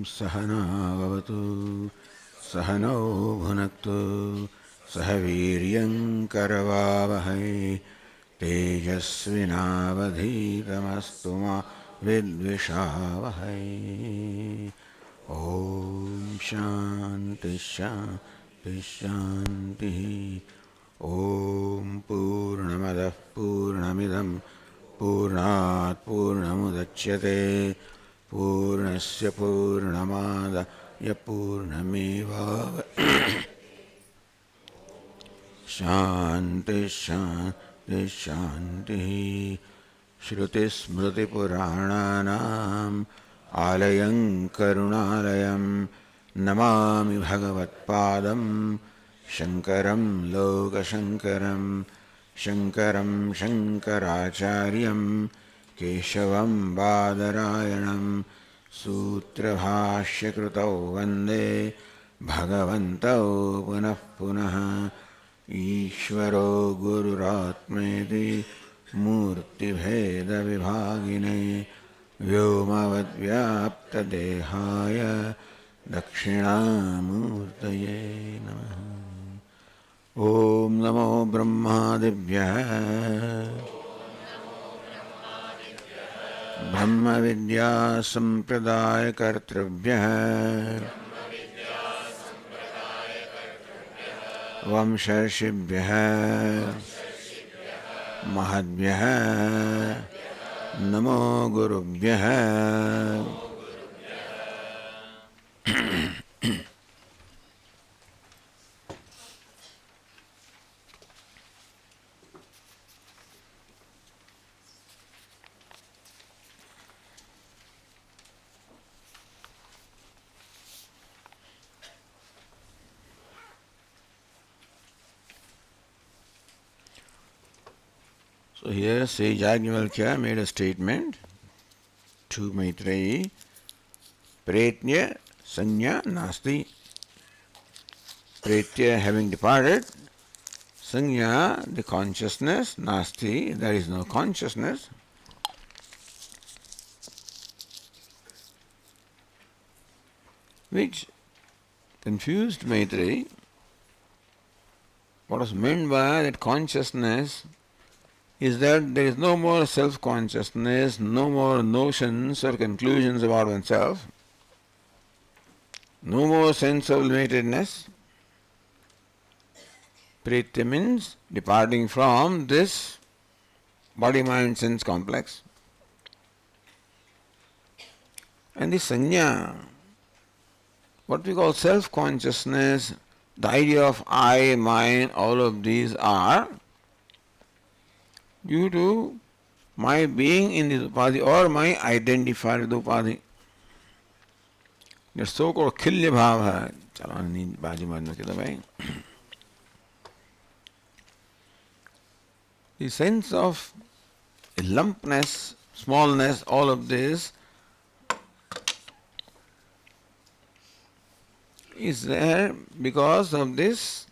Sahanavavatu Sahano Bhunaktu Sahaviryamkaravavahai Tejasvinavadhitamastu ma Vidvishavahai. Om Shanti Shanti Shanti. Om Purnamadah Purnamidam Purnat Purnamudachyate Purnasya Purnamadaya Purnameva Shanti Shanti Shanti. Shruti Smriti Purananam Alayam Karunalayam Namami Bhagavat Padam Shankaram Loka Shankaram Shankaram Shankaracharyam Keshavam Badarayanam Sutra Bhashya Krutau Vande Bhagavantau Punah Punah Ishvaro Gururatmeti Murti Bheda Vibhagine Vyomavad Vyapta Dehaya Dakshinamurtaye Namaha. Om Namo Brahmadibhyah Brahma Vidya Sampradaya Kartribhyah Vamsharshibhyah Mahadvyah Namo Gurubhyah. So here Sage Yajnavalkya made a statement to Maitreyi, Pretnya Sanya Nasti. Pretya having departed, Sanya, the consciousness, Nasti, there is no consciousness. Which confused Maitreyi. What was meant by that consciousness is that there is no more self-consciousness, no more notions or conclusions about oneself, no more sense of limitedness. Pritya means departing from this body-mind-sense complex. And the sanya, what we call self-consciousness, the idea of I, mine, all of these are due to my being in this upadhi or my identified with upadhi. The so-called khilya bhava. Chalo need baji marno ke bhai. The sense of lumpness, smallness, all of this is there because of this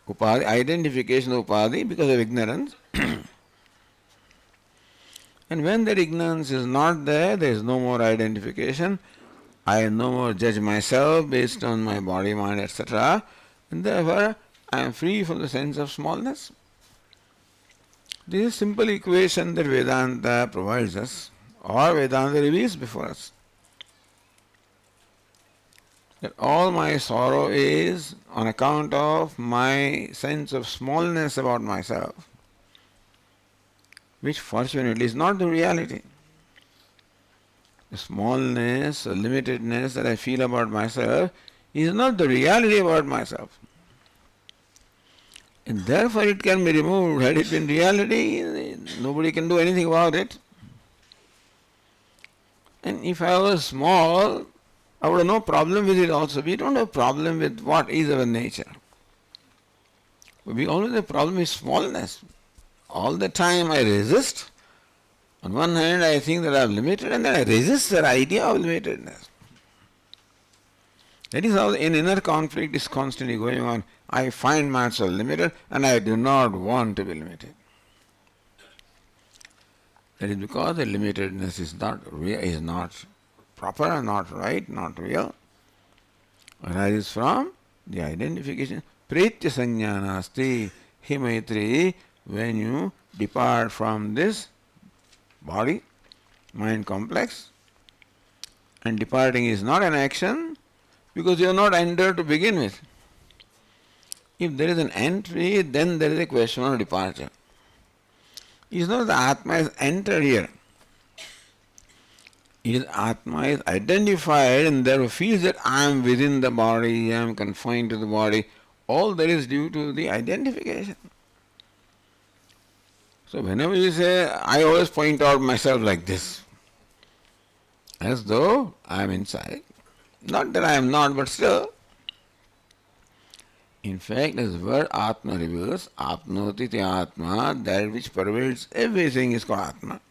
upadhi, identification of upadhi, because of ignorance. And when that ignorance is not there, there is no more identification. I no more judge myself based on my body, mind, etc. And therefore, I am free from the sense of smallness. This is a simple equation that Vedanta provides us, or Vedanta reveals before us. That all my sorrow is on account of my sense of smallness about myself, which fortunately is not the reality. The smallness, the limitedness that I feel about myself is not the reality about myself. And therefore it can be removed. Had it been reality, nobody can do anything about it. And if I was small, I would have no problem with it also. We don't have problem with what is our nature. We always have problem with smallness. All the time I resist. On one hand I think that I am limited, and then I resist the idea of limitedness. That is how an inner conflict is constantly going on. I find myself limited and I do not want to be limited. That is because the limitedness is not proper, not right, not real, arises from the identification. Pretya sanjnanasti. He Maitreyi, when you depart from this body, mind complex, and departing is not an action because you are not entered to begin with. If there is an entry, then there is a question of departure. It is not that Atma is entered here. It is Atma is identified and therefore feels that I am within the body, I am confined to the body. All that is due to the identification. So whenever you say, I always point out myself like this, as though I am inside. Not that I am not, but still. In fact, as the word Atma reveals, Apnoti te Atma, that which pervades everything is called Atma.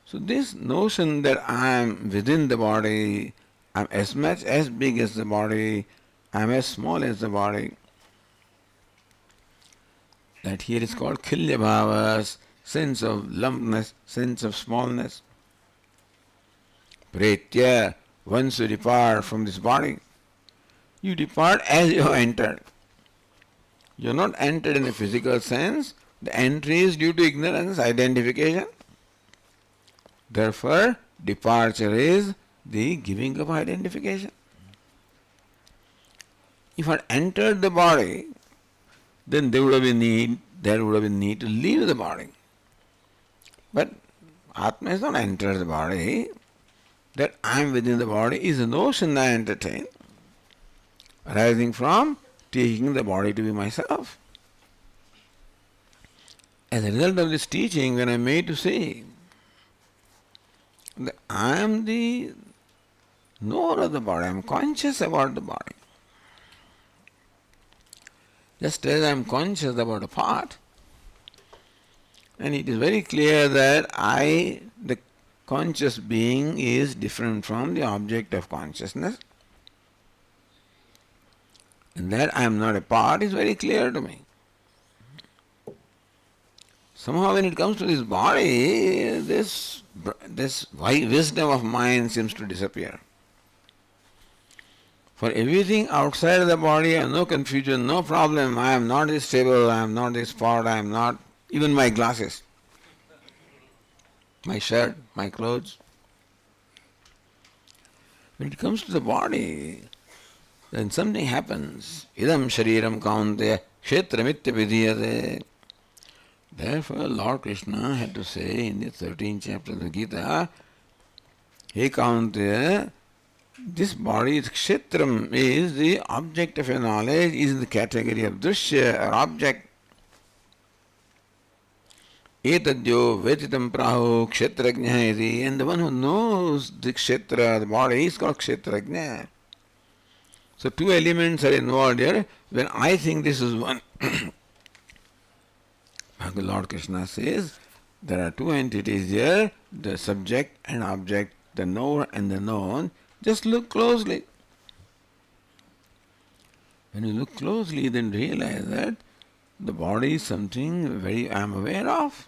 So this notion that I am within the body, I am as much as big as the body, I am as small as the body, that here is called Khilya Bhavas, sense of lumpness, sense of smallness. Pretya, once you depart from this body, you depart as you have entered. You are not entered in a physical sense. The entry is due to ignorance, identification. Therefore, departure is the giving of identification. If I had entered the body, then there would have been need to leave the body. But Atma has not entered the body. That I am within the body is a notion I entertain, arising from taking the body to be myself. As a result of this teaching, when I am made to see that I am the knower of the body, I am conscious about the body. Just as I am conscious about a part, and it is very clear that the conscious being, is different from the object of consciousness, and that I am not a part is very clear to me. Somehow when it comes to this body, this wisdom of mine seems to disappear. For everything outside of the body, I have no confusion, no problem. I am not this table, I am not this pot, I am not even my glasses, my shirt, my clothes. When it comes to the body, then something happens. Idam shariram kaunteya kshetramitya vidhiyate. Therefore, Lord Krishna had to say in the 13th chapter of the Gita, Hey Kaunteya, this body is kshetram, is the object of your knowledge, is in the category of drishya or object. Etadyo vetitam prahu kshetrajna iti, and the one who knows the kshetra, the body, is called kshetrajna. So two elements are involved here. When I think this is one, Lord Krishna says, there are two entities here, the subject and object, the knower and the known. Just look closely. When you look closely, then realize that the body is something I am aware of.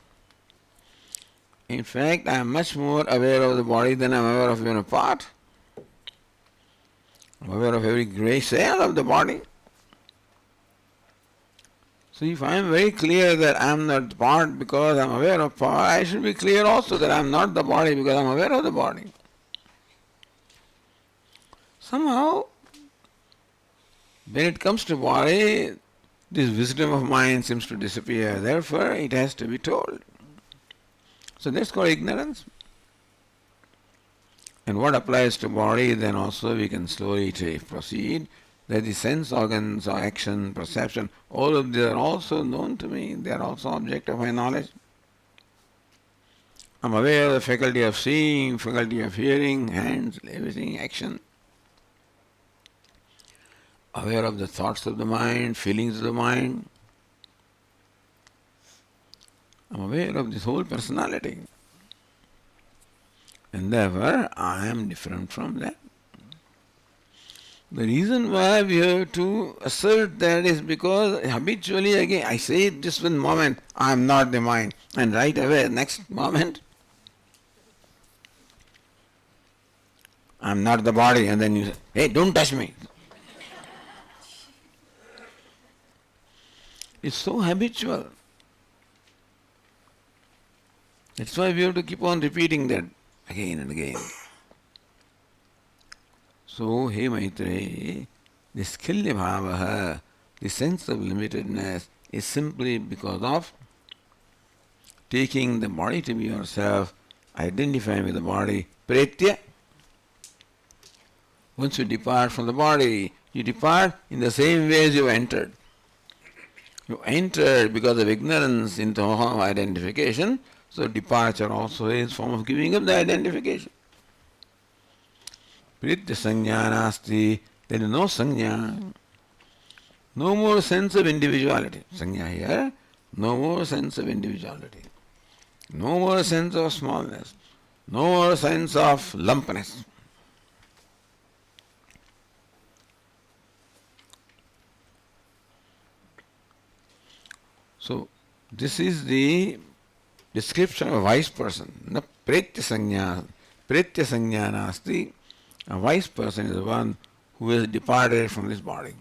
In fact, I am much more aware of the body than I am aware of even a part. I am aware of every grey cell of the body. So if I am very clear that I am not the part because I am aware of part, I should be clear also that I am not the body because I am aware of the body. Somehow, when it comes to body, this wisdom of mine seems to disappear. Therefore, it has to be told. So that's called ignorance. And what applies to body, then also we can slowly proceed. That the sense organs or action, perception, all of these are also known to me. They are also object of my knowledge. I am aware of the faculty of seeing, faculty of hearing, hands, everything, action. Aware of the thoughts of the mind, feelings of the mind. I am aware of this whole personality. And therefore, I am different from that. The reason why we have to assert that is because habitually, again, I say it just one moment, I am not the mind. And right away, next moment, I'm not the body, and then you say, hey, don't touch me. It's so habitual. That's why we have to keep on repeating that again and again. So, hey Maitreyi, this khilya bhavaha, the sense of limitedness, is simply because of taking the body to be yourself, identifying with the body, pretya. Once you depart from the body, you depart in the same way as you entered. You entered because of ignorance into identification, so departure also is form of giving up the identification. Pritya sanya nasti, there is no sanya, no more sense of individuality. Sanya here, no more sense of individuality, no more sense of smallness, no more sense of lumpness. So, this is the description of a wise person. Na pretya sanya nasti. A wise person is the one who has departed from this body.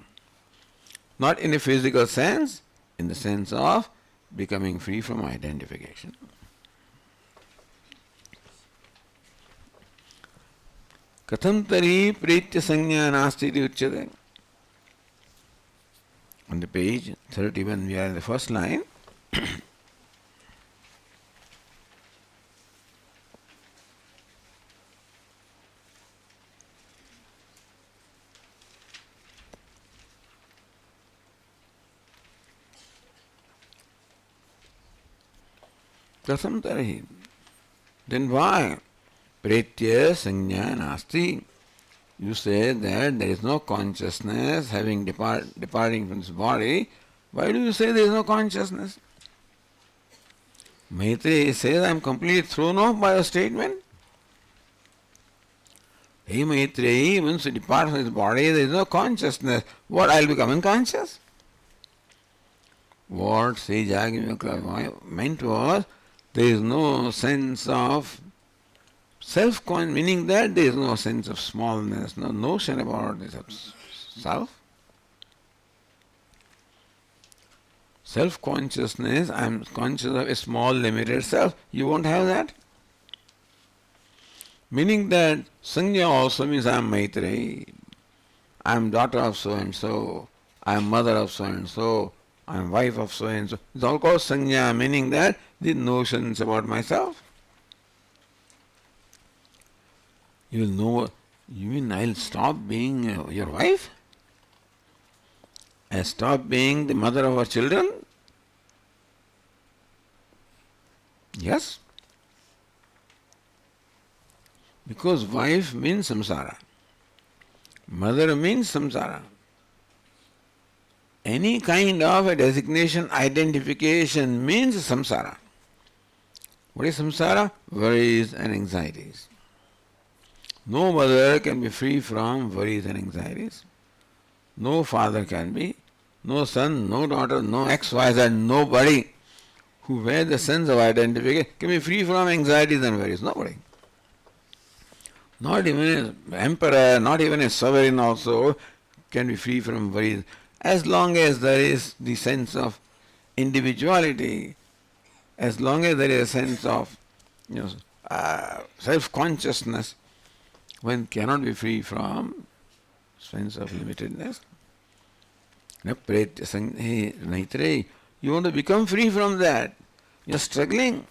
Not in a physical sense, in the sense of becoming free from identification. Katham tari pretya sanya nasti iti uchyate. On the page 31, we are in the first line. Katham tari. Then why? Pretya sanya nasti. You say that there is no consciousness having departing from this body. Why do you say there is no consciousness? Maitreyi says, I am completely thrown off by your statement. Hey Maitreyi, once you depart from this body, there is no consciousness. What, I will become unconscious? What Sage Agni meant was, there is no sense of self-conscious, meaning that there is no sense of smallness, no notion about this self. Self-consciousness, I am conscious of a small limited self. You won't have that. Meaning that Sanya also means I am Maitreyi, I am daughter of so and so, I am mother of so and so, I am wife of so and so. It's all called Sanya, meaning that the notions about myself. You will know, you mean I'll stop being your wife? I'll stop being the mother of our children? Yes. Because wife means samsara. Mother means samsara. Any kind of a designation, identification means samsara. What is samsara? Worries and anxieties. No mother can be free from worries and anxieties. No father can be. No son, no daughter, no X, Y, Z, nobody who wears the sense of identification can be free from anxieties and worries. Nobody. Not even an emperor, not even a sovereign also can be free from worries. As long as there is the sense of individuality, as long as there is a sense of self-consciousness, one cannot be free from sense of limitedness. Hey, Maitreyi, you want to become free from that. You are struggling.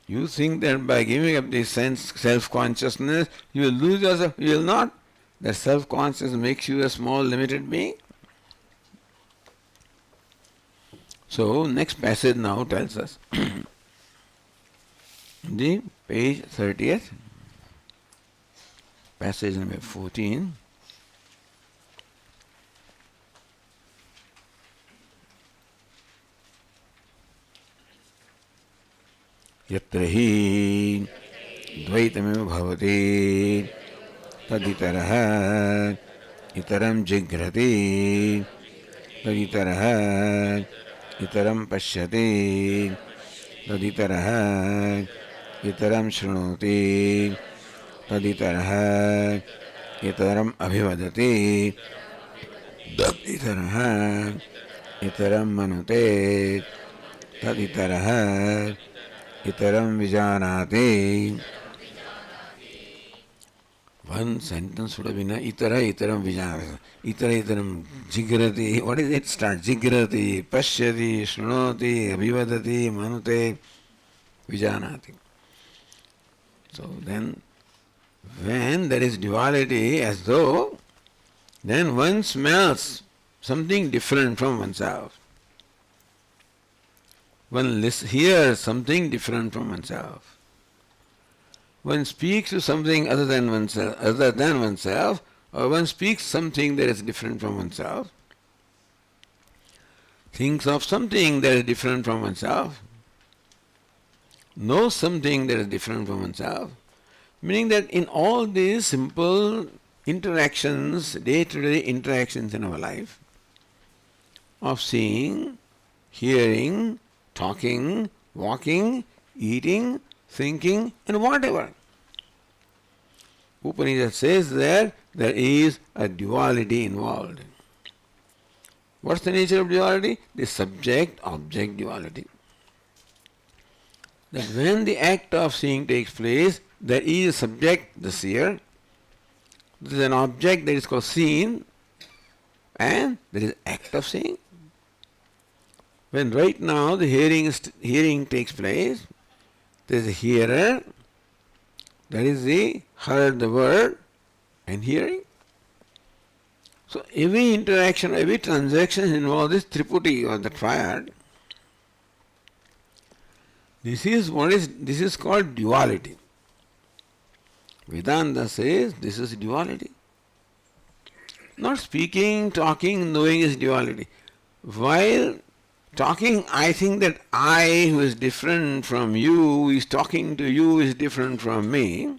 You think that by giving up this sense, self-consciousness, you will lose yourself. You will not. That self-consciousness makes you a small, limited being. So, next passage now tells us. The page 30th, passage number 14. यत्र हि द्वैतमेव भवति तदितरः इतरं जिघ्रति तदितरः इतरं पश्यति तदितरः इतरं शृणोति taditaraha itaram abhivadati taditaraha itaram manute taditaraha itaram vijanati. One sentence would have been itara itaram vijanati. Itara itaram jigrati. What is it? Start jigrati, pashyati, shrunoti, abhivadati, manute, vijanati. So then, when there is duality, as though, then one smells something different from oneself. One hears something different from oneself. One speaks to something other than oneself, or one speaks something that is different from oneself. Thinks of something that is different from oneself. Knows something that is different from oneself. Meaning that in all these simple interactions, day-to-day interactions in our life, of seeing, hearing, talking, walking, eating, thinking, and whatever. Upanishad says that there is a duality involved. What's the nature of duality? The subject-object duality. That when the act of seeing takes place, there is a subject, the seer, there is an object that is called seen, and there is act of seeing. When right now the hearing takes place, there is a hearer, that is the heard the word and hearing. So every interaction, every transaction involves this triputi or the triad. This is called duality. Vedanta says this is duality. Not speaking, talking, knowing is duality. While talking, I think that I, who is different from you, who is talking to you, is different from me.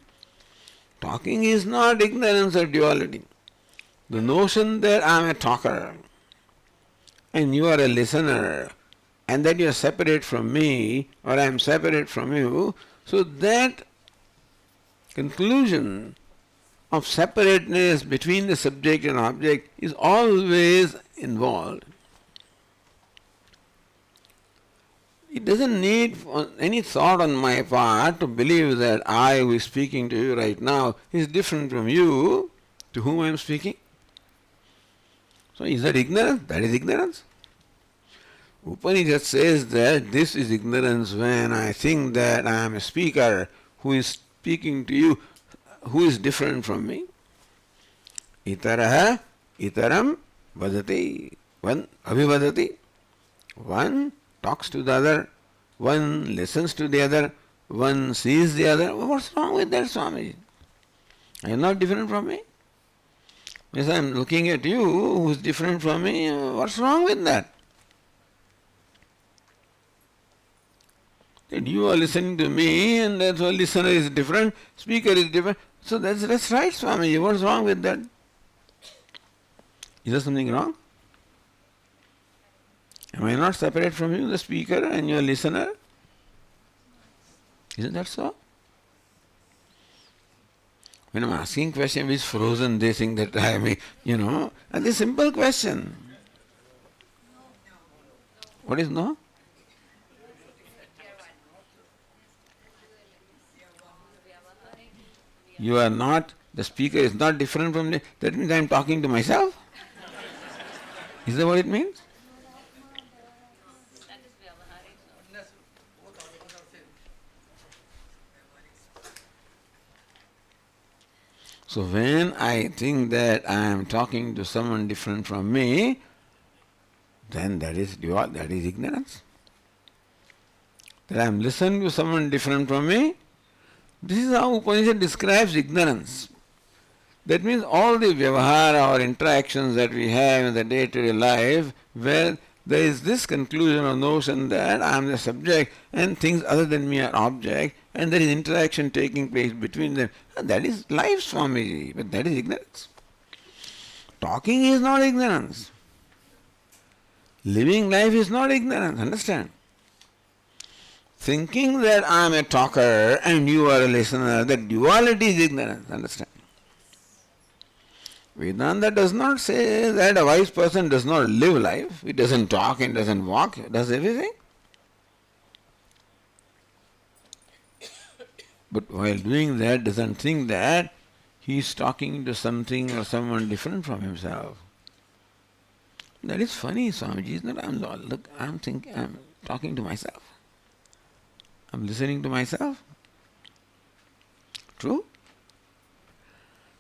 Talking is not ignorance or duality. The notion that I am a talker and you are a listener and that you are separate from me or I am separate from you, so that conclusion of separateness between the subject and object is always involved. It doesn't need any thought on my part to believe that I, who is speaking to you right now, is different from you to whom I am speaking. So is that ignorance? That is ignorance. Upanishad says that this is ignorance when I think that I am a speaker who is speaking to you, who is different from me. Itaraha itaram vadati. One abhivadati. One talks to the other, one listens to the other, one sees the other. What's wrong with that, Swami? Are you not different from me? Yes, I am looking at you, who is different from me. What's wrong with that? That you are listening to me, and that's why listener is different, speaker is different. So that's right, Swami. What's wrong with that? Is there something wrong? Am I not separate from you, the speaker, and your listener? Isn't that so? When I'm asking question, which frozen, they think that I am, and this simple question. What is no? You are not, the speaker is not different from me. That means I am talking to myself? Is that what it means? So when I think that I am talking to someone different from me, then that is ignorance. That I am listening to someone different from me, this is how Upanishad describes ignorance. That means all the vyavahara or interactions that we have in the day-to-day life, where there is this conclusion or notion that I am the subject and things other than me are object, and there is interaction taking place between them. And that is life, Swamiji, but that is ignorance. Talking is not ignorance. Living life is not ignorance, understand? Thinking that I am a talker and you are a listener, that duality is ignorance, understand? Vedanta does not say that a wise person does not live life, he doesn't talk and doesn't walk, does everything. But while doing that, doesn't think that he is talking to something or someone different from himself. That is funny, Swamiji, isn't it? I'm talking to myself. I'm listening to myself. True?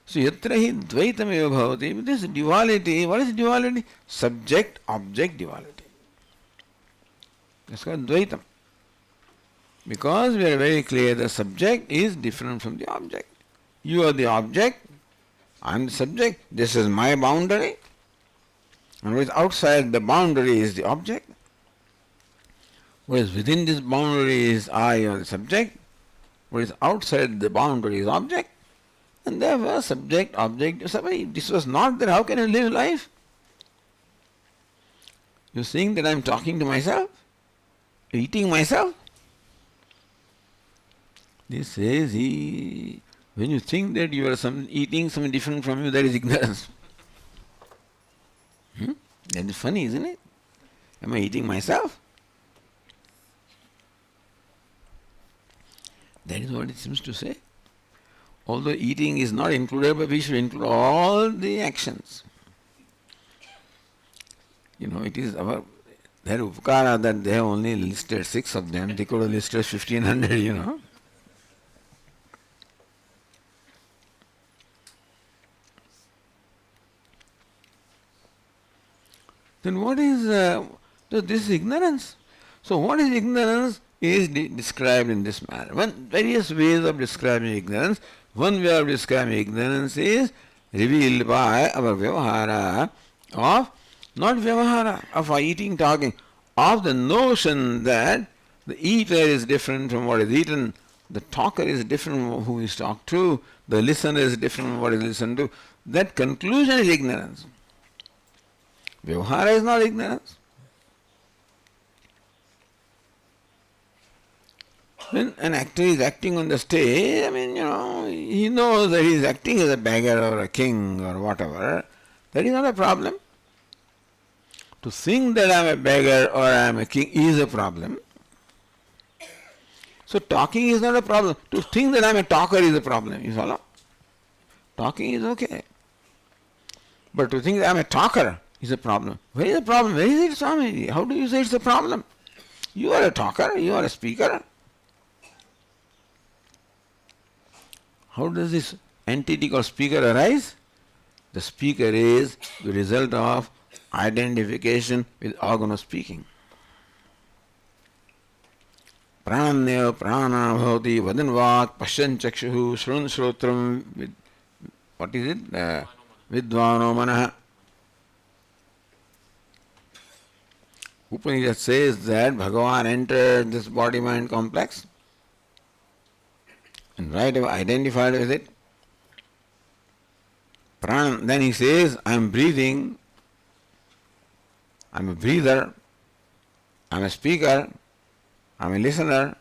So, yatra hi dvaitam eva bhavati. This duality, what is duality? Subject-object duality. That's called dvaitam. Because we are very clear the subject is different from the object. You are the object, I am the subject, this is my boundary. And what is outside the boundary is the object. What is within this boundary is I or the subject. What is outside the boundary is object. And therefore subject, object, somebody, this was not there, how can I live life? You're saying that I'm talking to myself? Eating myself? This says when you think that you are eating something different from you, that is ignorance. That is funny, isn't it? Am I eating myself? That is what it seems to say. Although eating is not included, but we should include all the actions. It is their upakara that they have only listed 6 of them. They could have listed 1500, Then what is this ignorance? So what is ignorance is described in this manner. Various ways of describing ignorance. One way of describing ignorance is revealed by our vyavahara of, not vyavahara, of our eating, talking, of the notion that the eater is different from what is eaten, the talker is different from who is talked to, the listener is different from what is listened to. That conclusion is ignorance. Vyavahara is not ignorance. When an actor is acting on the stage, he knows that he is acting as a beggar or a king or whatever. That is not a problem. To think that I am a beggar or I am a king is a problem. So talking is not a problem. To think that I am a talker is a problem. You follow? Talking is okay. But to think that I am a talker is a problem. Where is the problem? Where is it, Swami? How do you say it's a problem? You are a talker, you are a speaker. How does this entity called speaker arise? The speaker is the result of identification with organ of speaking. Prananya prana bhavati vadan vak pashyan chakshuhu shrun shrotram what is it? Vidvano manaha. Upanishad says that Bhagavan entered this body-mind complex and right away identified with it. Pran, then he says, I am breathing, I am a breather, I am a speaker, I am a listener.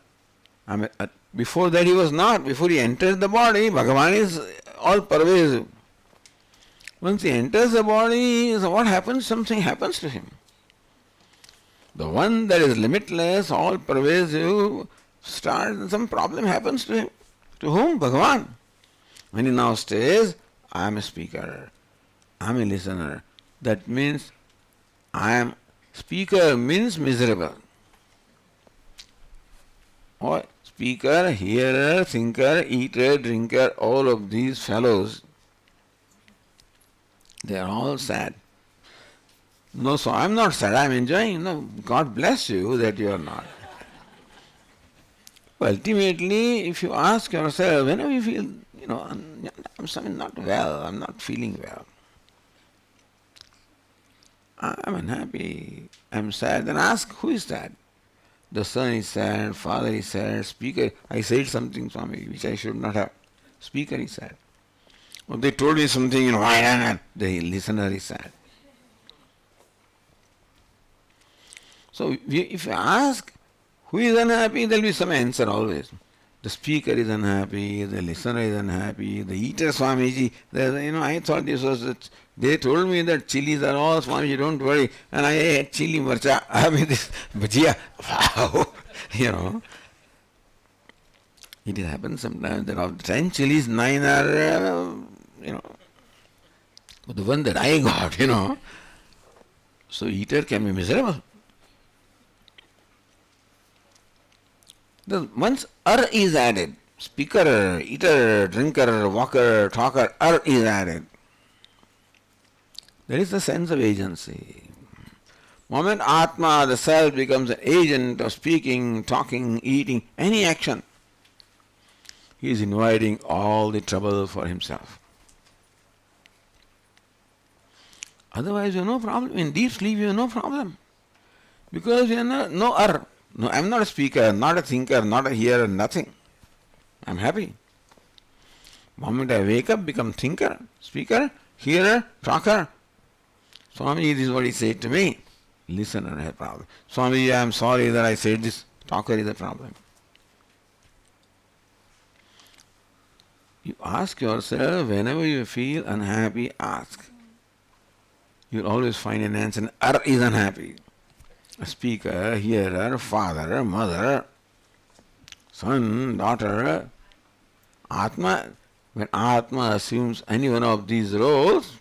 Before that he was not. Before he enters the body, Bhagavan is all pervasive. Once he enters the body, so what happens? Something happens to him. The one that is limitless, all pervasive, some problem happens to him. To whom? Bhagavan. When he now says, I am a speaker, I am a listener, that means speaker means miserable. Or speaker, hearer, thinker, eater, drinker, all of these fellows, they are all sad. No, so I am not sad, I am enjoying. No, God bless you that you are not. Ultimately, if you ask yourself, whenever you feel, I'm not well, I'm not feeling well, I'm unhappy, I'm sad, then ask who is sad. The son is sad, father is sad, speaker, I said something, Swami, which I should not have. Speaker is sad. Or they told me something, the listener is sad. So if you ask Who is unhappy? There will be some answer always. The speaker is unhappy, the listener is unhappy, the eater Swamiji. I thought this was, they told me that chilies are all Swamiji, don't worry. And I ate chili marcha, I mean this bhajia. Wow, It happens sometimes that of 10 chilies, 9 are, the one that I got, So eater can be miserable. Once is added, speaker, eater, drinker, walker, talker, is added. There is a sense of agency. Moment Atma, the self, becomes an agent of speaking, talking, eating, any action, he is inviting all the trouble for himself. Otherwise, you have no problem. In deep sleep, you have no problem. Because you are no. No, I am not a speaker, not a thinker, not a hearer, nothing. I am happy. Moment I wake up, become thinker, speaker, hearer, talker. Swami, this is what he said to me. Listener has a problem. Swami, I am sorry that I said this. Talker is a problem. You ask yourself, whenever you feel unhappy, ask. You will always find an answer. Is unhappy. A speaker, hearer, father, mother, son, daughter, Atma. When Atma assumes any one of these roles,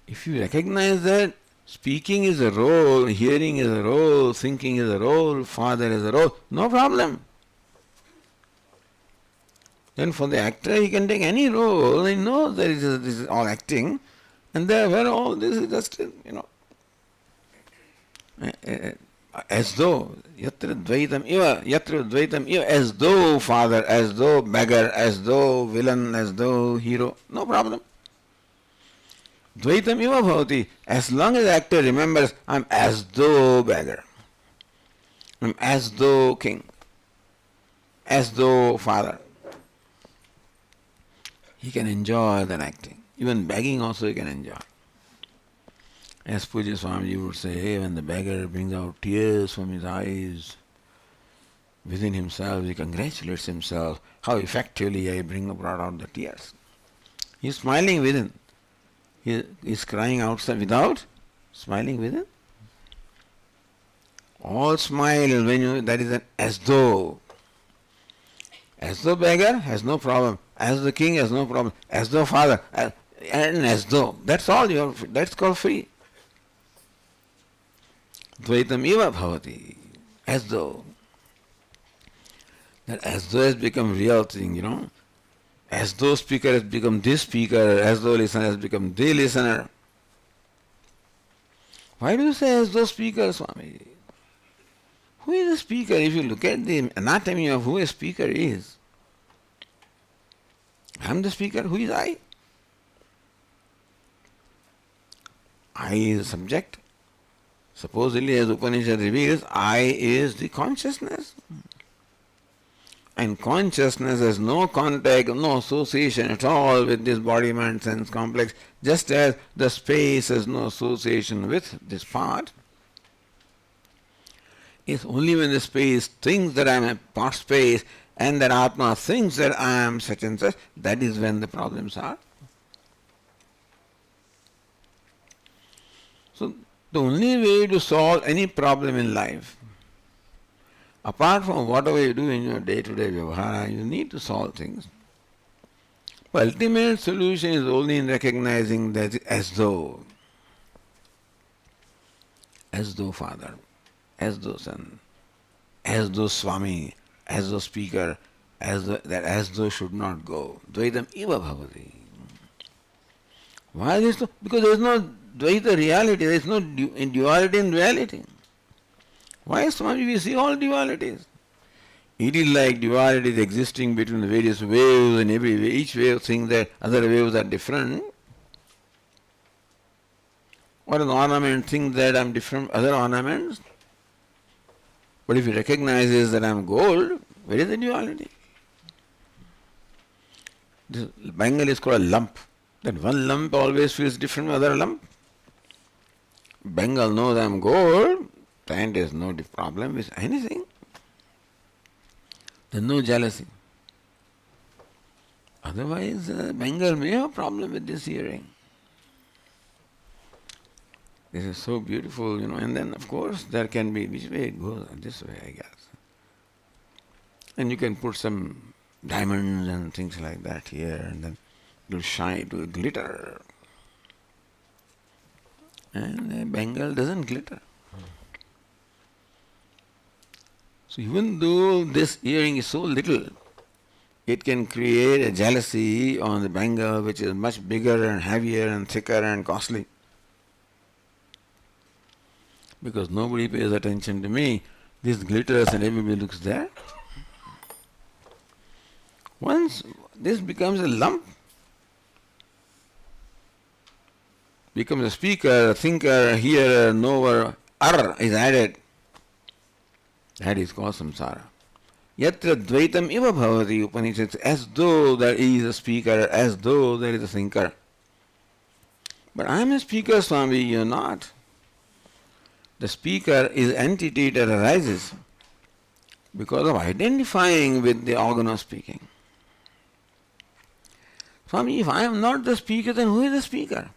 if you recognize that speaking is a role, hearing is a role, thinking is a role, father is a role, no problem. Then for the actor, he can take any role. He knows that this is all acting. And therefore all this is just, as though, yatra dvaitam iva, as though father, as though beggar, as though villain, as though hero, no problem. Dvaitam iva bhavati, as long as the actor remembers, I am as though beggar, I am as though king, as though father, he can enjoy that acting. Even begging also he can enjoy. As Puja Swamiji would say, when the beggar brings out tears from his eyes, within himself he congratulates himself, how effectively I brought out the tears. He is smiling within. He is crying outside without smiling within. All smile when that is an as though. As though beggar has no problem. As the king has no problem. As though father. And as though. That's all. That's called free. Dvaitam iva bhavati. As though. That as though has become real thing, As though speaker has become this speaker. As though listener has become the listener. Why do you say as though speaker, Swami? Who is the speaker? If you look at the anatomy of who a speaker is, I am the speaker. Who is I? I is the subject. Supposedly, as Upanishad reveals, I is the consciousness. And consciousness has no contact, no association at all with this body, mind, sense complex, just as the space has no association with this part. It's only when the space thinks that I am a part space and that Atma thinks that I am such and such, that is when the problems are. So, the only way to solve any problem in life, apart from whatever you do in your day-to-day vyavahara, you need to solve things. The ultimate solution is only in recognizing that as though father, as though son, as though Swami, as though speaker, as though should not go. Dvaitam iva bhavati. Why is this? Because there is no Dvaita reality, there is no duality in reality. Why, Swami, we see all dualities? It is like dualities existing between the various waves, and each wave thinks that other waves are different. Or an ornament thinks that I am different from other ornaments. But if he recognizes that I am gold, where is the duality? This Bengal is called a lump. That one lump always feels different from other lump. Bengal knows I am gold, then there is no problem with anything. There is no jealousy. Otherwise, Bengal may have a problem with this hearing. This is so beautiful, and then of course there can be, which way it goes? This way, I guess. And you can put some diamonds and things like that here, and then it will shine, it will glitter. And Bengal doesn't glitter. So even though this earring is so little, it can create a jealousy on the Bengal which is much bigger and heavier and thicker and costly. Because nobody pays attention to me, this glitters and everybody looks there. Once this becomes a lump, becomes a speaker, a thinker, a hearer, a knower, is added. That is called samsara. Yatra dvaitam iva bhavati, Upanishad says, as though there is a speaker, as though there is a thinker. But I am a speaker, Swami, you are not. The speaker is entity that arises because of identifying with the organ of speaking. Swami, if I am not the speaker, then who is the speaker?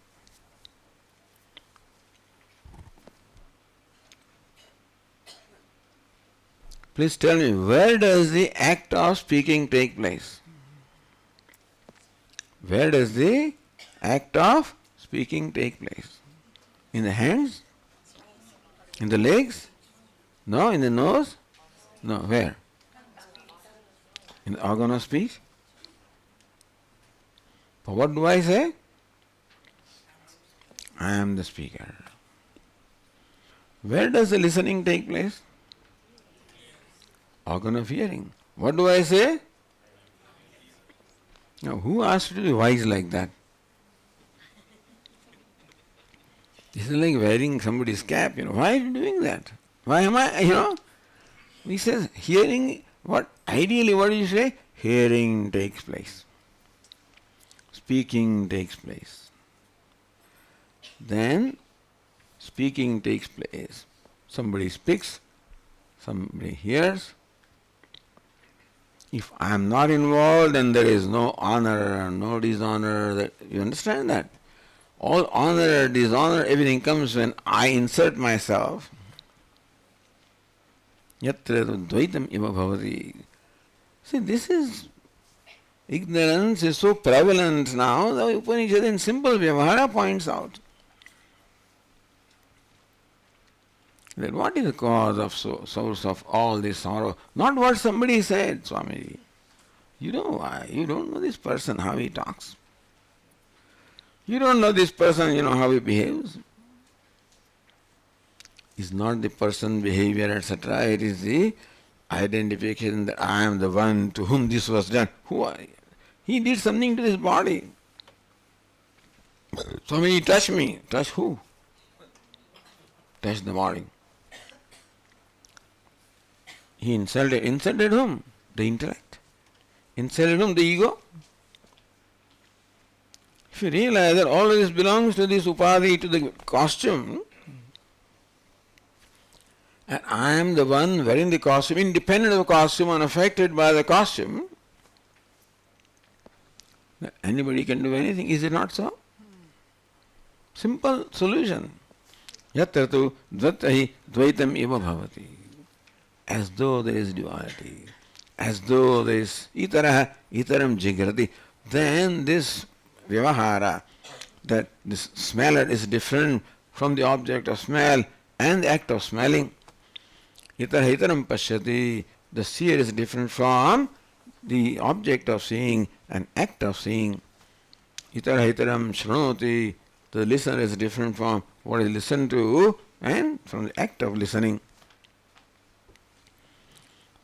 Please tell me, where does the act of speaking take place? Where does the act of speaking take place? In the hands? In the legs? No, in the nose? No, where? In the organ of speech? But what do I say? I am the speaker. Where does the listening take place? Organ of hearing. What do I say? Now, who asked you to be wise like that? This is like wearing somebody's cap, Why are you doing that? Why am I, He says, hearing, ideally what do you say? Hearing takes place. Speaking takes place. Then, speaking takes place. Somebody speaks, somebody hears. If I am not involved, then there is no honor, no dishonor. You understand that? All honor, dishonor, everything comes when I insert myself. Yatra dvaitam iva bhavati. See, this is, ignorance is so prevalent now, the Upanishad in simple Vyavahara points out that what is the cause of source of all this sorrow? Not what somebody said, Swami. You know why? You don't know this person, how he talks. You don't know this person, how he behaves. It's not the person behavior, etc. It is the identification that I am the one to whom this was done. Who are you? He did something to this body. Swami, touch me. Touch who? Touch the body. He insulted. Insulted whom? The intellect. Insulted whom? The ego. If you realize that all of this belongs to this upadhi, to the costume, and I am the one wearing the costume, independent of the costume, unaffected by the costume, anybody can do anything. Is it not so? Simple solution. Yatra tu dvattahi dvaitam iva bhavati. As though there is duality, as though there is itaraha itaram jigrati, then this vyavahara, that this smeller is different from the object of smell and the act of smelling. Itaraha itaram pashyati, the seer is different from the object of seeing and act of seeing. Itaraha itaram shranoti, the listener is different from what is listened to and from the act of listening.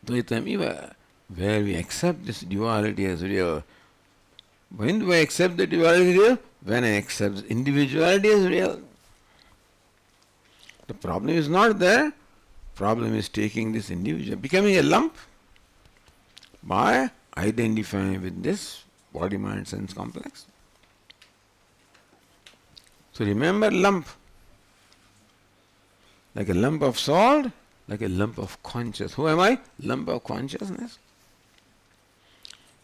Dvaitam iva, where we accept this duality as real. When do I accept the duality as real? When I accept individuality as real. The problem is not there. Problem is taking this individual, becoming a lump by identifying with this body, mind, sense complex. So remember lump. Like a lump of salt, like a lump of consciousness. Who am I? Lump of consciousness.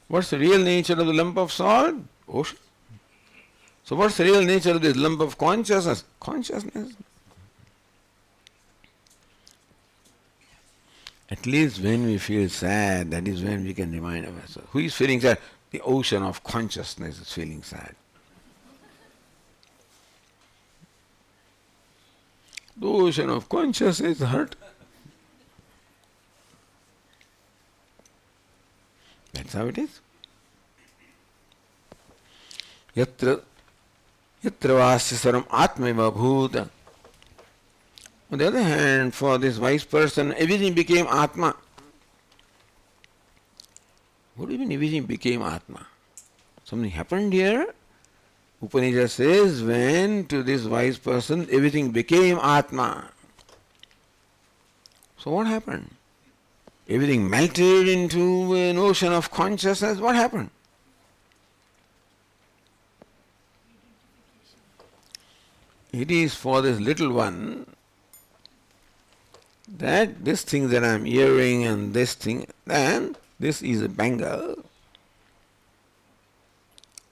What's the real nature of the lump of salt? Ocean. So what's the real nature of this lump of consciousness? Consciousness. At least when we feel sad, that is when we can remind ourselves. Who is feeling sad? The ocean of consciousness is feeling sad. The ocean of consciousness is hurt. That's how it is. Yatra vasya saram atmaiva bhuta. On the other hand, for this wise person, everything became Atma. What do you mean everything became Atma? Something happened here? Upanishad says when to this wise person everything became Atma. So what happened? Everything melted into an ocean of consciousness. What happened? It is for this little one that this thing that I am hearing and this thing, and this is a bangle.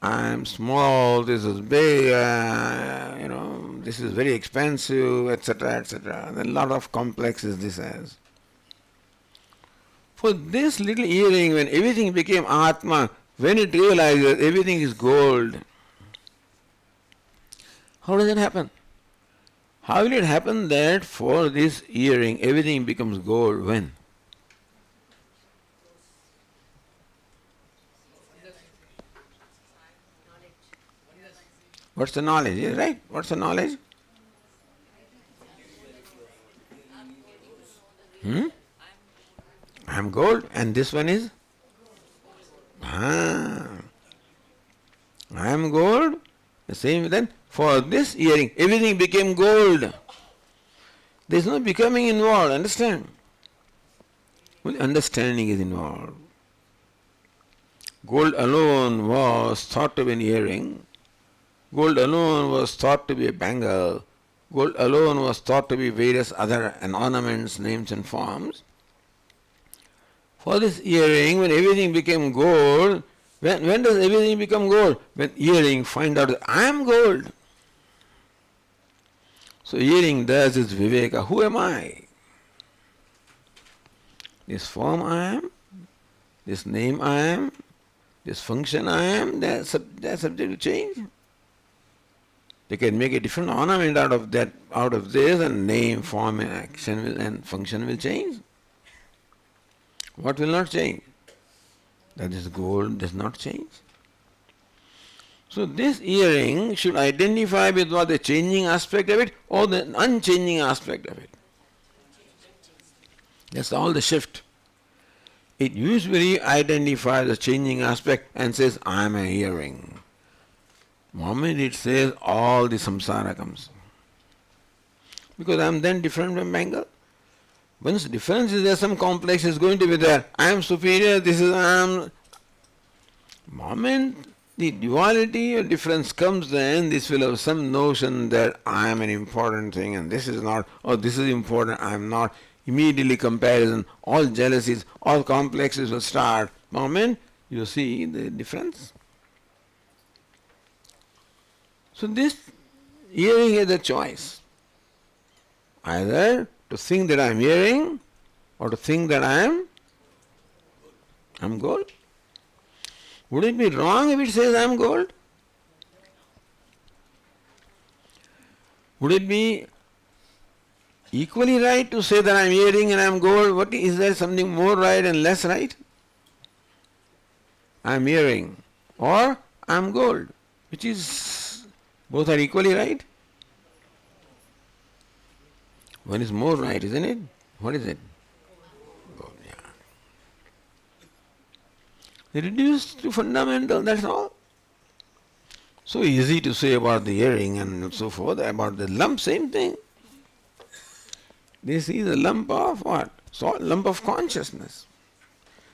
I am small, this is big, this is very expensive, etc., etc. A lot of complexes this has. For this little earring, when everything became Atma, when it realizes everything is gold, how does it happen? How will it happen that for this earring everything becomes gold? When? What's the knowledge? Yeah, right? What's the knowledge? I'm gold and this one is? I'm gold. The same then. For this earring, everything became gold. There is no becoming involved, understand? Only understanding is involved. Gold alone was thought to be an earring. Gold alone was thought to be a bangle. Gold alone was thought to be various other ornaments, names and forms. For this earring, when everything became gold, when does everything become gold? When earring find out that I am gold. So earring does its viveka. Who am I? This form I am, this name I am, this function I am, they are subject to change. They can make a different ornament out of this, and name, form and action and function will change. What will not change? That is gold does not change. So this earring should identify with what the changing aspect of it or the unchanging aspect of it. That's all the shift. It usually identifies the changing aspect and says, I am a earring. Moment it says, all the samsara comes. Because I am then different from bangle. Once difference is there, some complex is going to be there. I am superior, this is I am. Moment the duality or difference comes, then this will have some notion that I am an important thing and this is not, or this is important, I am not. Immediately comparison, all jealousies, all complexes will start. Moment you see the difference. So this hearing is a choice. Either to think that I am hearing or to think that I am gold. Would it be wrong if it says I am gold? Would it be equally right to say that I am hearing and I am gold? What is there something more right and less right? I am hearing or I am gold, which is both are equally right. One is more right, isn't it? What is it? Gold, yeah. They reduce to fundamental, that's all. So easy to say about the earring and so forth, about the lump, same thing. This is a lump of what? So, lump of consciousness.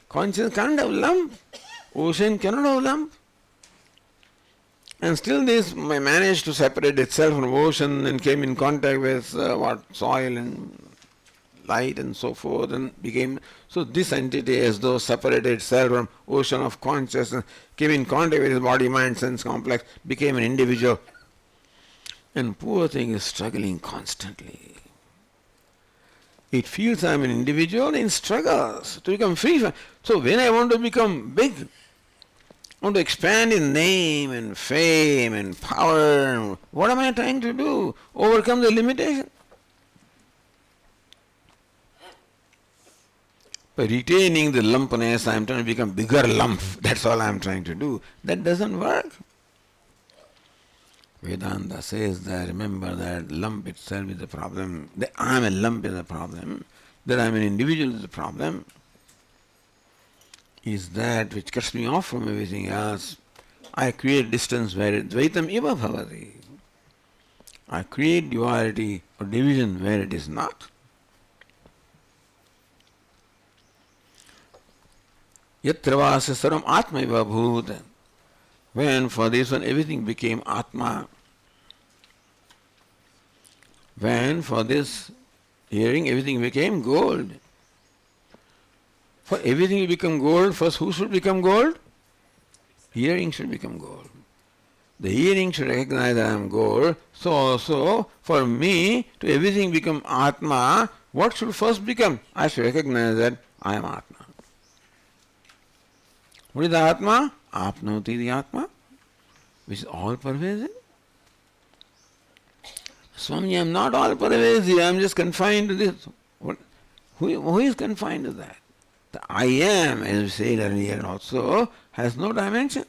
Consciousness can't have lump. Ocean cannot have lump. And still this managed to separate itself from ocean and came in contact with soil and light and so forth and became, so this entity as though separated itself from ocean of consciousness, came in contact with his body, mind, sense complex, became an individual. And poor thing is struggling constantly. It feels I am an individual and struggles to become free. So when I want to become big, I want to expand in name and fame and power, what am I trying to do? Overcome the limitation. By retaining the lumpness, I am trying to become bigger lump. That's all I am trying to do. That doesn't work. Vedanta says that, remember that lump itself is the problem, that I am a lump is the problem, that I am an individual is the problem, is that which cuts me off from everything else. I create distance where Dvaitam iva bhavati. I create duality or division where it is not. Yatra vasa sarvam atma iva bhut. When for this one everything became Atma, when for this hearing everything became gold. For everything to become gold, first who should become gold? Hearing should become gold. The hearing should recognize that I am gold. So also for me to everything become Atma, what should first become? I should recognize that I am Atma. What is the Atma? Apnoti the Atma, which is all pervasive. Swami, I am not all pervasive, I am just confined to this. Who is confined to that? The I am, as we said earlier also, has no dimension.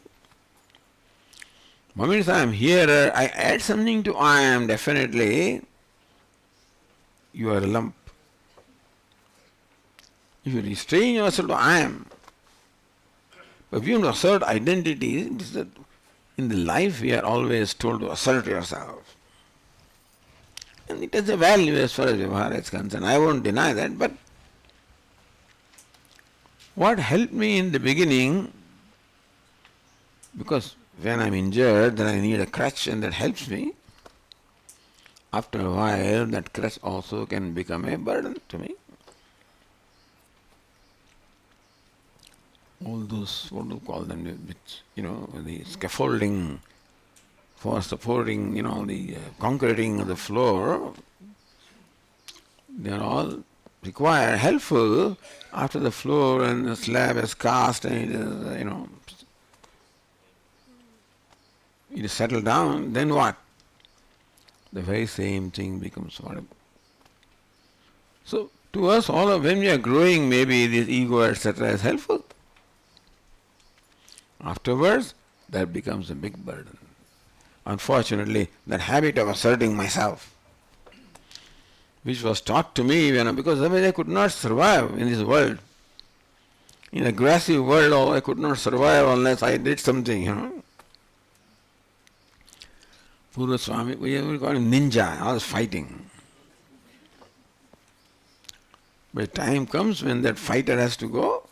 The moment I am here, I add something to I am, definitely you are a lump. If you restrain yourself to I am, but if you want to assert identity, in the life we are always told to assert yourself. And it has a value as far as Vyavahara is concerned. I won't deny that, but what helped me in the beginning, because when I'm injured, then I need a crutch and that helps me. After a while, that crutch also can become a burden to me. All those, what do you call them, the scaffolding for supporting, the concreting of the floor, they are all required, helpful after the floor and the slab is cast and it is settled down, then what? The very same thing becomes what? So to us, when we are growing, maybe this ego, etc. is helpful. Afterwards, that becomes a big burden. Unfortunately, that habit of asserting myself, which was taught to me, because otherwise I could not survive in this world. In an aggressive world, I could not survive unless I did something, Purva Swami, we call him ninja, I was fighting. But time comes when that fighter has to go.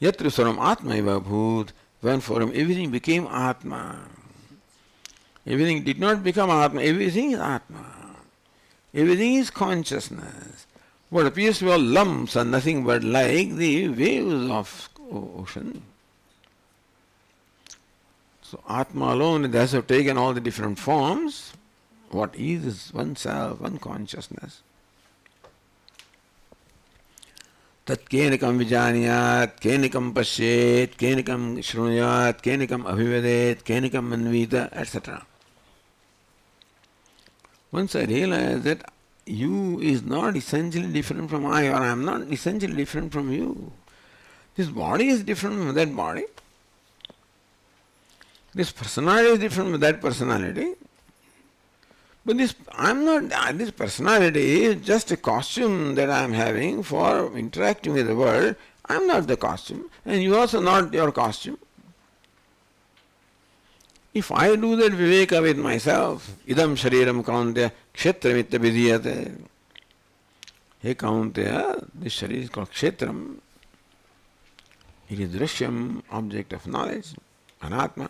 Yatra saram atma eva bhut, when for him everything became Atma. Everything did not become Atma, everything is Atma. Everything is consciousness. What appears to be all lumps are nothing but like the waves of ocean. So Atma alone has to have taken all the different forms. What is oneself, one consciousness. Tat kenikam vijaniyat, kenikam pasyet, kenikam shrunuyat, kenikam abhivadet, kenikam manvita, etc. Once I realize that you is not essentially different from I, or I am not essentially different from you. This body is different from that body. This personality is different from that personality. But this personality is just a costume that I am having for interacting with the world. I am not the costume, and you also not your costume. If I do that viveka with myself, idam shariram kaunteya kshetramitta vidiyate. Hey kaunteya, this sharir is called kshetram. It is drishyam, object of knowledge, anatma.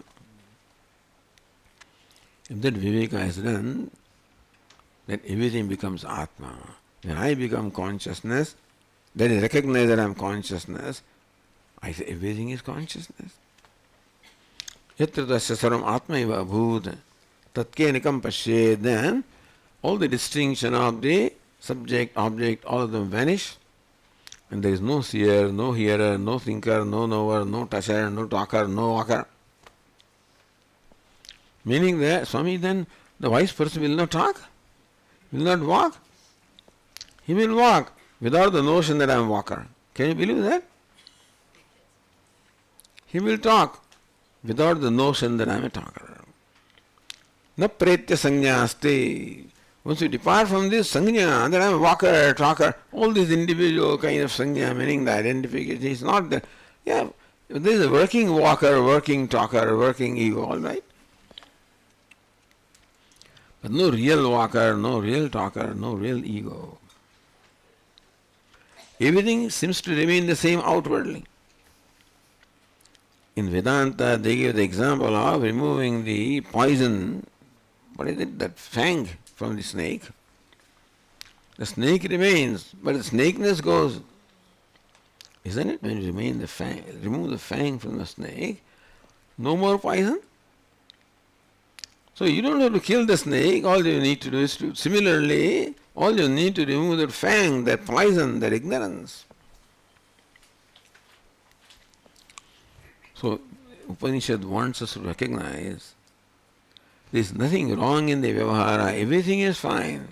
If that viveka is done, then everything becomes Atma. When I become consciousness, that is recognize that I am consciousness, I say everything is consciousness. Yatra tasya sarvam atma eva bhut tatkenikam pasye, then all the distinction of the subject, object, all of them vanish, and there is no seer, no hearer, no thinker, no knower, no toucher, no talker, no walker. Meaning that, Swami, then the wise person will not talk, will not walk. He will walk without the notion that I am a walker. Can you believe that? He will talk without the notion that I am a talker. Na pretya sanya asti. Once you depart from this sanya, that I am a walker, talker, all these individual kind of sanya, meaning the identification is not there. Yeah, there is a working walker, working talker, working ego, all right? But no real walker, no real talker, no real ego. Everything seems to remain the same outwardly. In Vedanta, they give the example of removing the poison, what is it, that fang from the snake. The snake remains, but the snakeness goes. Isn't it? When you remove the fang from the snake, no more poison. So you don't have to kill the snake, all you need to do is to, similarly, all you need to remove that fang, that poison, that ignorance. So Upanishad wants us to recognize there is nothing wrong in the vyavahara, everything is fine.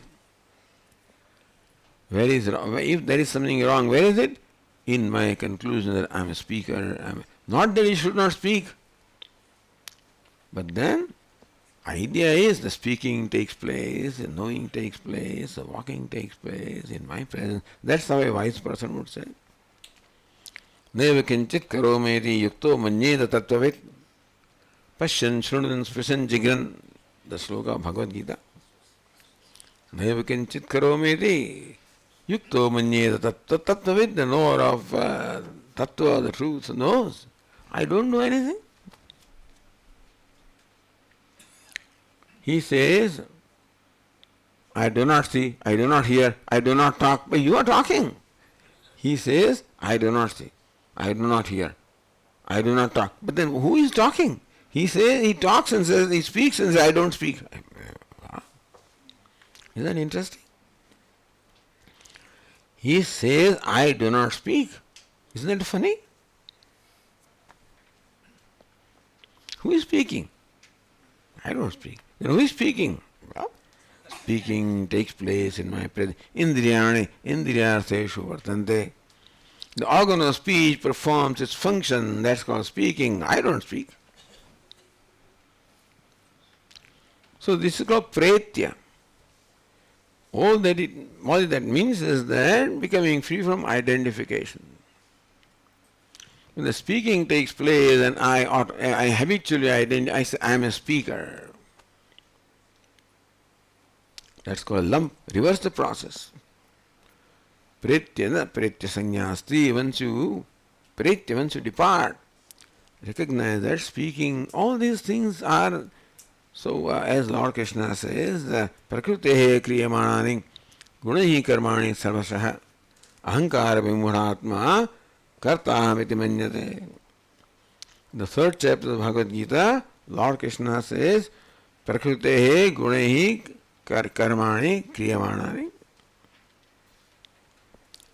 Where is wrong? If there is something wrong, where is it? In my conclusion that I am a speaker. Not that he should not speak. But then, idea is the speaking takes place, the knowing takes place, the walking takes place in my presence. That's how a wise person would say. Neva kinchit karometi yukto manyeda tattvavit pashyan shrunan sprishan jigran. The sloka of Bhagavad Gita. Neva kinchit karometi yukto manyeda tattvavit, the knower of tattva, the truth, knows. I don't know anything. He says, I do not see, I do not hear, I do not talk, but you are talking. He says, I do not see, I do not hear, I do not talk. But then who is talking? He says, he talks and says, he speaks and says, I don't speak. Isn't that interesting? He says, I do not speak. Isn't that funny? Who is speaking? I don't speak. Then who is speaking? Well, speaking takes place in my presence. Indriyani, indriyartheshu vartante. The organ of speech performs its function, that's called speaking. I don't speak. So this is called pretya. All that means is that becoming free from identification. When the speaking takes place and I habitually identify, I say I am a speaker. That's called lump. Reverse the process. Pretya sanyasti. Once you depart, recognize that speaking, all these things are, so as Lord Krishna says, prakritehe kriyamanani gunahi karmani sarvasah ahankara vimudhatma kartamiti manyate. The third chapter of Bhagavad Gita, Lord Krishna says, prakritehe gunahi karmani kriyamanani.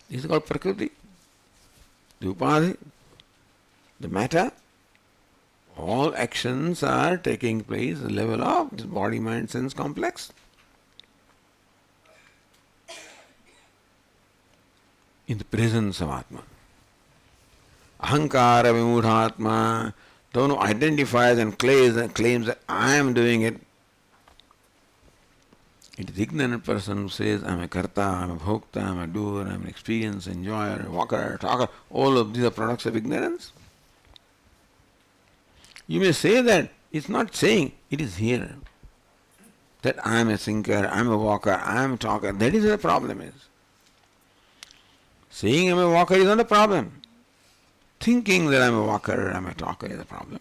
This is called prakriti, the upadhi, the matter. All actions are taking place at the level of this body, mind, sense complex. In the presence of Atma. Ahankara vimudhatma. Don't know, identifies and claims that I am doing it. It is the ignorant person who says, I am a karta, I am a bhokta, I am a doer, I am an experience, enjoyer, walker, talker. All of these are products of ignorance. You may say that, it's not saying, it is here. That I am a thinker, I am a walker, I am a talker. That is where the problem is. Saying I am a walker is not a problem. Thinking that I am a walker, I am a talker is a problem.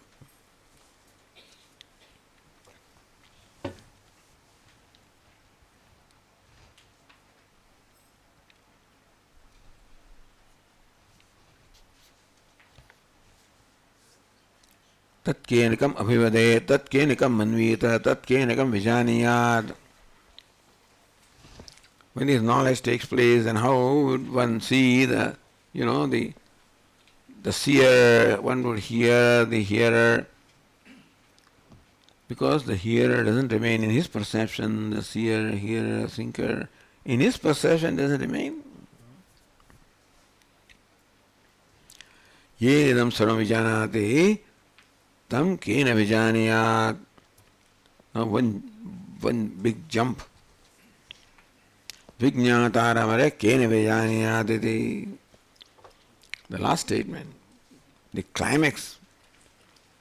tat kenikam abhivade, tat kenikam manvita, tat kenikam vijaniyat. When this knowledge takes place, then how would one see the seer, one would hear the hearer, because the hearer doesn't remain in his perception, the seer, hearer, thinker, in his perception doesn't remain. Ye idam sarvam vijanati, tam kena vijaniyat. Now one big jump. Vijñātāramare kena vijaniyatiti. The last statement, the climax.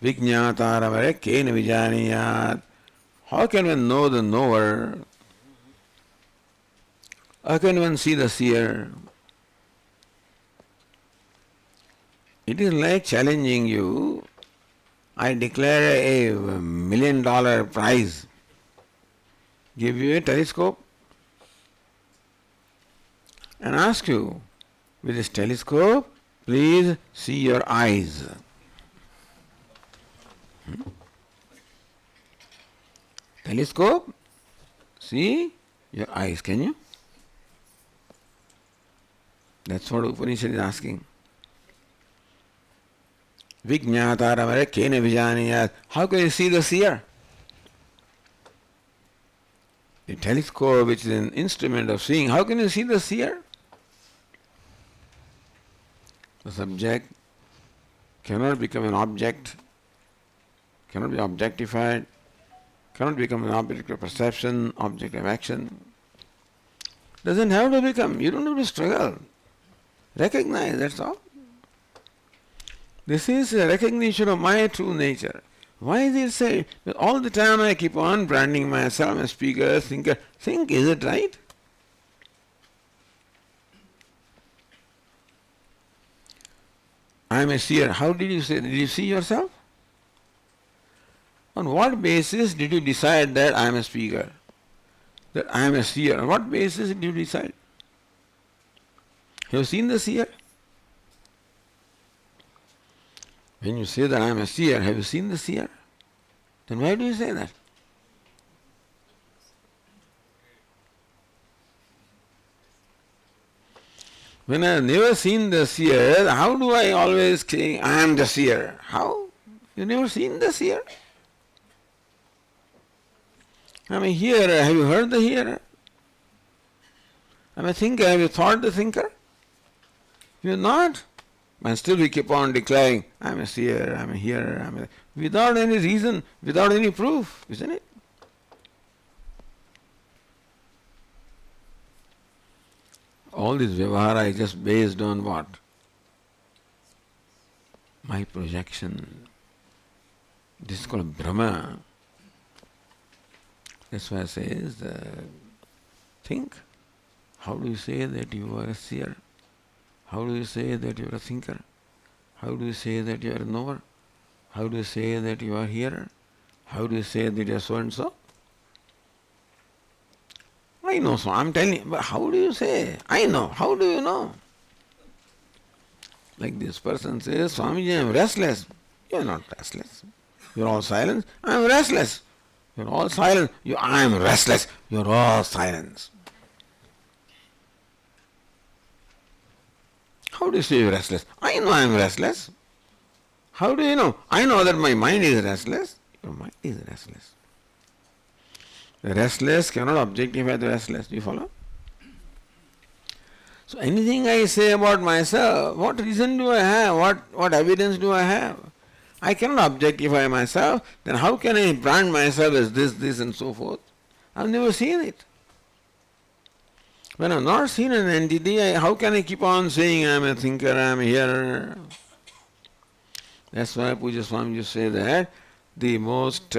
Vijñātāramare kena vijaniyat. How can one know the knower? How can one see the seer? It is like challenging you. I declare a $1 million prize. Give you a telescope and ask you, with this telescope, please see your eyes. Telescope, see your eyes, can you? That's what Upanishad is asking. Vijñātāramare kena vijaniyat. How can you see the seer? The telescope, which is an instrument of seeing, how can you see the seer? The subject cannot become an object, cannot be objectified, cannot become an object of perception, object of action. Doesn't have to become. You don't have to struggle. Recognize, that's all. This is a recognition of my true nature. Why is it said that all the time I keep on branding myself as speaker, thinker? Think, is it right? I am a seer. How did you say? Did you see yourself? On what basis did you decide that I am a speaker? That I am a seer? On what basis did you decide? Have you seen the seer? When you say that I am a seer, have you seen the seer? Then why do you say that? When I have never seen the seer, how do I always say I am the seer? How? You never seen the seer? I am a hearer. Have you heard the hearer? I am a thinker. Have you thought the thinker? You are not. And still we keep on declaring, I am a seer, I am a hearer, without any reason, without any proof, isn't it? All this vyavahara is just based on what? My projection. This is called Brahma. That's why it says, think. How do you say that you are a seer? How do you say that you are a thinker? How do you say that you are a knower? How do you say that you are a hearer? How do you say that you are so and so? I know so, I'm telling you, but how do you say? I know. How do you know? Like this person says, Swamiji, I am restless. You are not restless. You are all silence. I am restless. You are all silence. I am restless. You are all silence. How do you say you are restless? I know I am restless. How do you know? I know that my mind is restless. Your mind is restless. The restless cannot objectify the restless. Do you follow? So anything I say about myself, what reason do I have? What evidence do I have? I cannot objectify myself. Then how can I brand myself as this and so forth? I've never seen it. When I've not seen an entity, how can I keep on saying I am a thinker, I am a hearer? That's why Puja Swami used to say that the most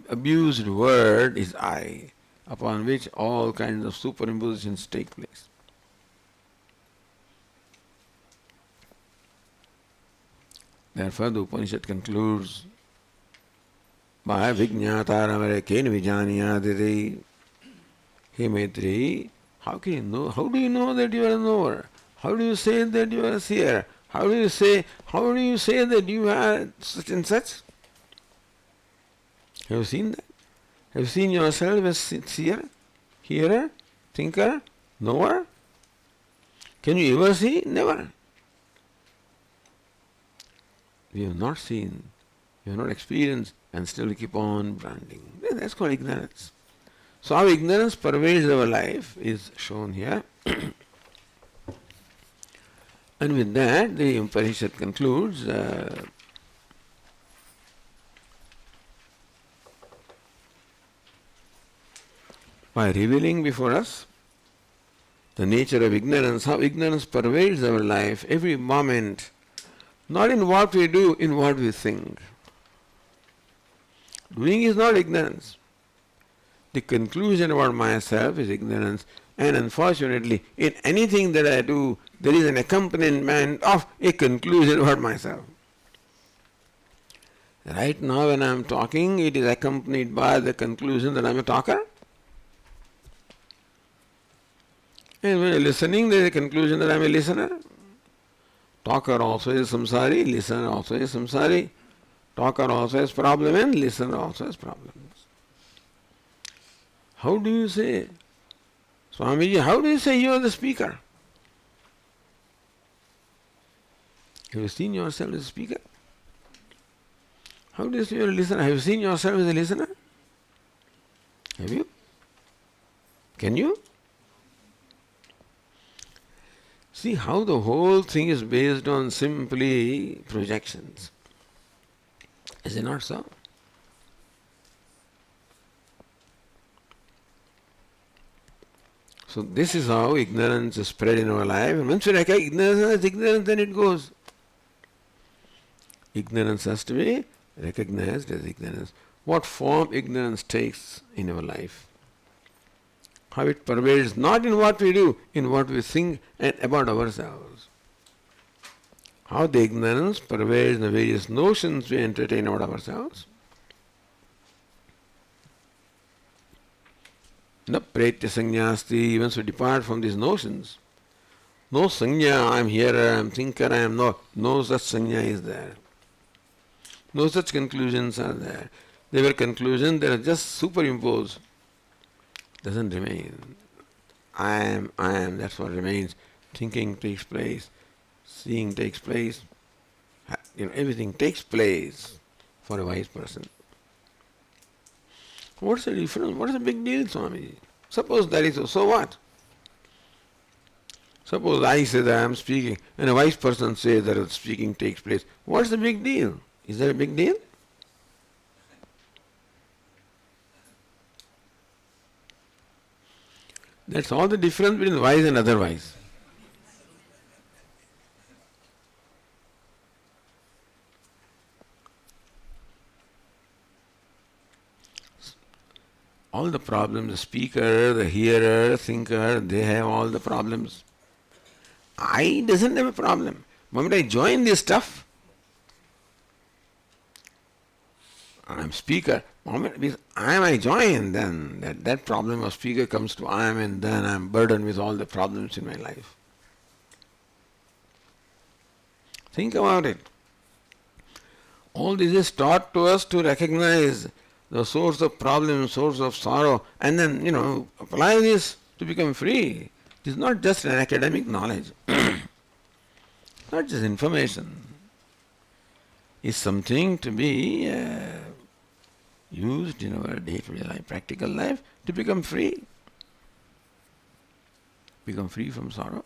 abused word is I, upon which all kinds of superimpositions take place. Therefore the Upanishad concludes by Vijñātāramare kena vijaniyaditi. Hey Maitreyi, how can you know? How do you know that you are a knower? How do you say that you are a seer? How do you say that you are such and such? Have you seen that? Have you seen yourself as seer, hearer, thinker, knower? Can you ever see? Never. We have not seen, we have not experienced, and still we keep on branding. That's called ignorance. So how ignorance pervades our life is shown here. And with that, the Upanishad concludes by revealing before us the nature of ignorance, how ignorance pervades our life every moment, not in what we do, in what we think. Doing is not ignorance. The conclusion about myself is ignorance, and unfortunately, in anything that I do, there is an accompaniment of a conclusion about myself. Right now, when I am talking, it is accompanied by the conclusion that I am a talker. And when I am listening, there is a conclusion that I am a listener. Talker also is samsari, listener also is samsari. Talker also has problem and listener also has problems. How do you say, Swamiji, how do you say you are the speaker? Have you seen yourself as a speaker? How do you say you are a listener? Have you seen yourself as a listener? Have you? Can you? See how the whole thing is based on simply projections. Is it not so? So this is how ignorance is spread in our life. And once we recognize ignorance as ignorance, then it goes. Ignorance has to be recognized as ignorance. What form ignorance takes in our life. How it pervades not in what we do, in what we think and about ourselves. How the ignorance pervades the various notions we entertain about ourselves. Na pretya sanyasti, once we depart from these notions. No sanya, I am hearer, I am thinker, I am not. No such sanya is there. No such conclusions are there. They were conclusions that are just superimposed. Doesn't remain. I am, that's what remains. Thinking takes place, seeing takes place. Everything takes place for a wise person. What's the difference? What is the big deal, Swami? Suppose that is so what? Suppose I say that I am speaking and a wise person says that speaking takes place. What's the big deal? Is there a big deal? That's all the difference between wise and otherwise. All the problems, the speaker, the hearer, thinker, they have all the problems. I doesn't have a problem. The moment I join this stuff, I'm speaker. The moment I join, then that problem of speaker comes to I am, and then I'm burdened with all the problems in my life. Think about it. All this is taught to us to recognize the source of problem, source of sorrow, and then, apply this to become free. It is not just an academic knowledge, not just information. It's something to be used in our day-to-day life, practical life, to become free. Become free from sorrow.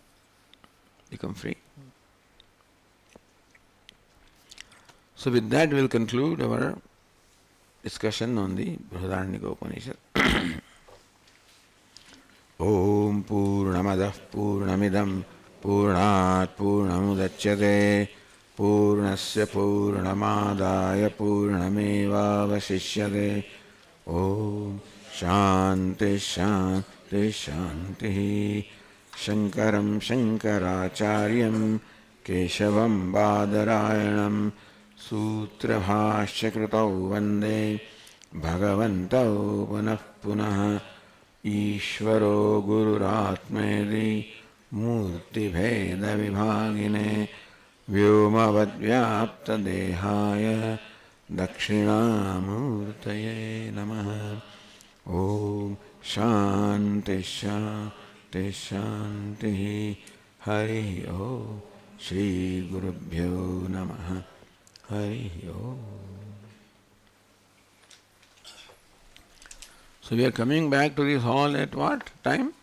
Become free. So with that we'll conclude our discussion on the Brihadaranyaka Upanishad. Om Purnamadah Purnamidam Purnat Purnamudachyate Purnasya Purnamadaya Purnameva Vasishyate. Om Shanti Shanti Shanti. Shankaram Shankaracharyam Keshavam Badarayanam Sutra Bhashya Kritau Vande Bhagavantau Punah Punah. Ishvaro Gururatmedi Murti Bheda Vibhagine Vyomavadvyaptadehaaya Dakshinamurtaye Namaha. Om Shanti Shanti Shanti. Hari Om. Shri Gurubhyo Namaha. Hari Om. So we are coming back to this hall at what time?